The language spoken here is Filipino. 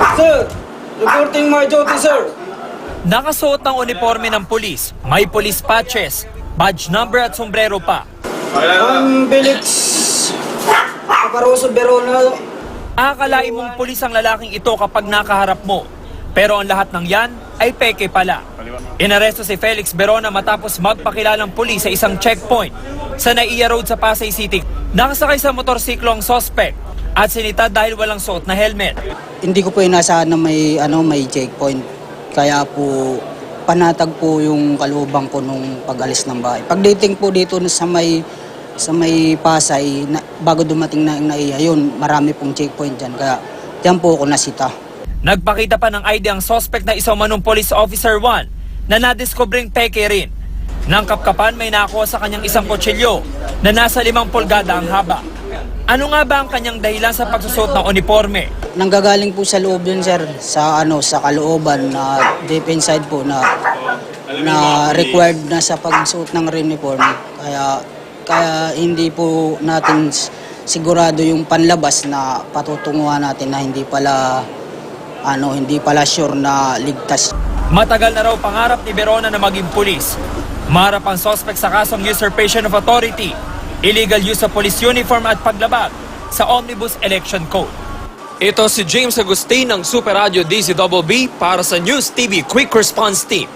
Sir, reporting my duty, sir. Nakasuot ng uniforme ng pulis, may police patches, badge number at sombrero pa. Felix Caparoso Verona. Akalain mong pulis ang lalaking ito kapag nakaharap mo. Pero ang lahat ng yan ay peke pala. Inaresto si Felix Verona matapos magpakilalang pulis sa isang checkpoint sa Naiya Road sa Pasay City. Nakasakay sa motorsiklo ang suspect at sinita dahil walang suot na helmet. Hindi ko po inasahan na may checkpoint. Kaya po panatag po yung kalubang ko nung pag-alis ng bahay. Pagdating po dito sa may Pasay, bago dumating na Naiya, yun, marami pong checkpoint dyan. Kaya dyan po ako nasita. Nagpakita pa ng ID ang suspect na isang manong Police Officer 1 na nadiskobring peke rin. Nang kapkapan may nakuha sa kanyang isang kutsilyo na nasa 5 pulgada ang haba. Ano nga ba ang kanyang dahilan sa pagsusuot ng uniforme? Nanggagaling po sa loob yun, sir, sa kalooban na defense side po na required na sa pagsuot ng uniform. Kaya hindi po natin sigurado yung panlabas na patutunguhan natin na hindi pala sure na ligtas. Matagal na raw pangarap ni Verona na maging pulis. Maharap ang suspect sa kasong usurpation of authority, illegal use of police uniform at paglabag sa Omnibus Election Code. Ito si James Agustin ng Super Radio DZBB para sa News TV Quick Response Team.